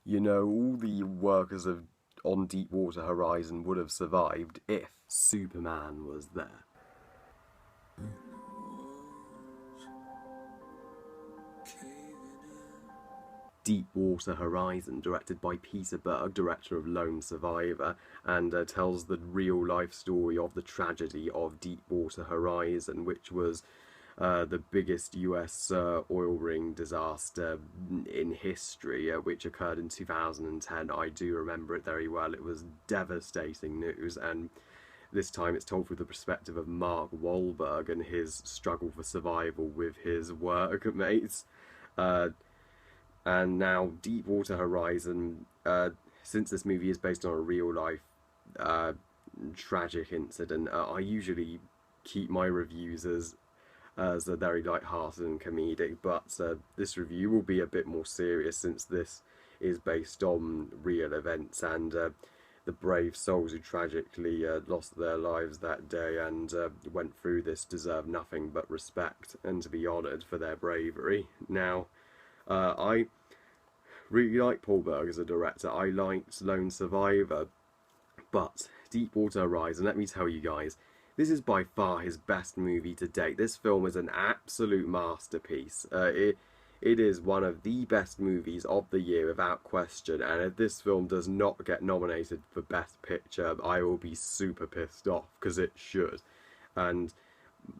You know, all the workers on Deepwater Horizon would have survived if Superman was there. Deepwater Horizon, directed by Peter Berg, director of Lone Survivor, and tells the real-life story of the tragedy of Deepwater Horizon, which was the biggest US oil ring disaster in history, which occurred in 2010. I do remember it very well. It was devastating news, and this time it's told through the perspective of Mark Wahlberg and his struggle for survival with his workmates. And now Deepwater Horizon, since this movie is based on a real life tragic incident, I usually keep my reviews as a very light-hearted and comedic, but this review will be a bit more serious since this is based on real events and the brave souls who tragically lost their lives that day and went through this deserve nothing but respect and to be honoured for their bravery. Now, I really like Paul Berg as a director. I liked Lone Survivor, but Deepwater Horizon, let me tell you guys, this is by far his best movie to date. This film is an absolute masterpiece. It is one of the best movies of the year without question, and if this film does not get nominated for Best Picture, I will be super pissed off, because it should. And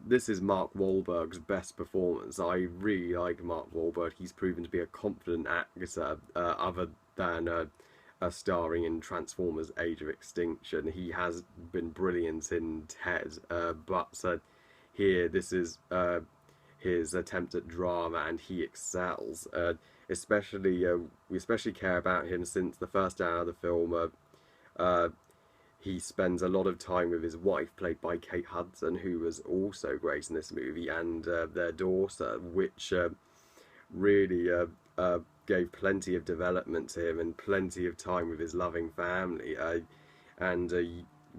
this is Mark Wahlberg's best performance. I really like Mark Wahlberg. He's proven to be a confident actor, other than starring in Transformers Age of Extinction. He has been brilliant in Ted, but here this is his attempt at drama, and he excels. We especially care about him since the first hour of the film. He spends a lot of time with his wife, played by Kate Hudson, who was also great in this movie, and their daughter, which really gave plenty of development to him and plenty of time with his loving family, and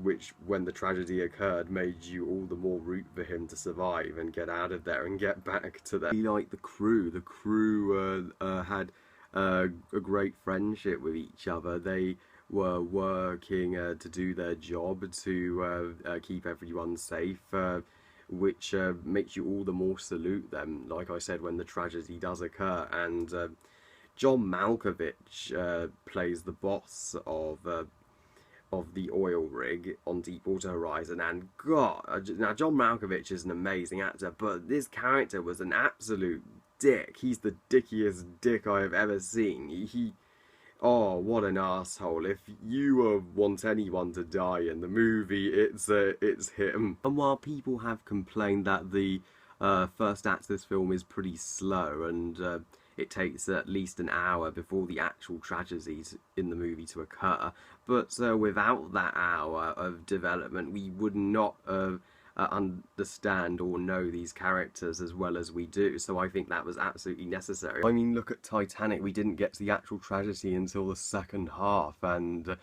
which, when the tragedy occurred, made you all the more root for him to survive and get out of there and get back to them. Like the crew. The crew had a great friendship with each other. They were working to do their job to keep everyone safe, which makes you all the more salute them, like I said, when the tragedy does occur. And John Malkovich plays the boss of the oil rig on Deepwater Horizon, and God, now John Malkovich is an amazing actor, but this character was an absolute dick. He's the dickiest dick I have ever seen. Oh, what an asshole. If you want anyone to die in the movie, it's him. And while people have complained that the first act of this film is pretty slow, and it takes at least an hour before the actual tragedies in the movie to occur, but without that hour of development, we would not understand or know these characters as well as we do, so I think that was absolutely necessary. I mean, look at Titanic. We didn't get to the actual tragedy until the second half, and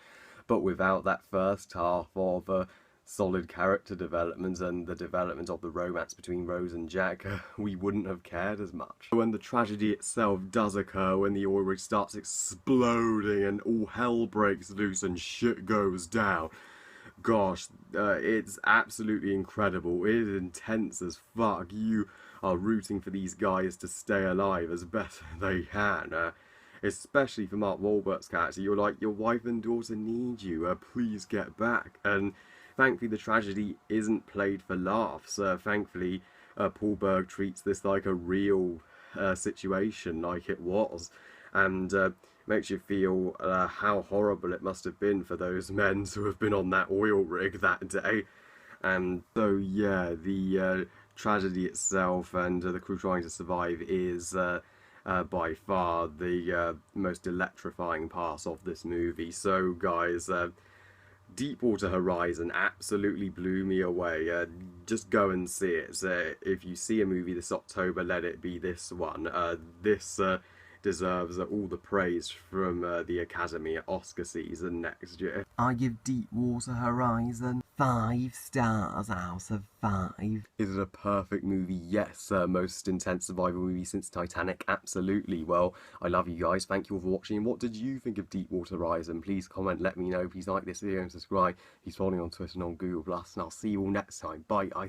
but without that first half of solid character development and the development of the romance between Rose and Jack, we wouldn't have cared as much. When the tragedy itself does occur, when the oil rig starts exploding and all hell breaks loose and shit goes down, gosh, it's absolutely incredible. It is intense as fuck. You are rooting for these guys to stay alive as best they can. Especially for Mark Wahlberg's character. You're like, your wife and daughter need you. Please get back. And thankfully, the tragedy isn't played for laughs. Thankfully, Paul Berg treats this like a real situation, like it was, and makes you feel how horrible it must have been for those men to have been on that oil rig that day. And so yeah, the tragedy itself and the crew trying to survive is by far the most electrifying part of this movie. So guys, Deepwater Horizon absolutely blew me away. Just go and see it. If you see a movie this October, let it be this one. This deserves all the praise from the Academy at Oscar season next year. I give Deepwater Horizon 5 stars out of 5. Is it a perfect movie? Yes. Most intense survival movie since Titanic? Absolutely. Well, I love you guys. Thank you all for watching. And what did you think of Deepwater Horizon? Please comment, let me know. Please like this video and subscribe. Please follow me on Twitter and on Google+. And I'll see you all next time. Bye, guys.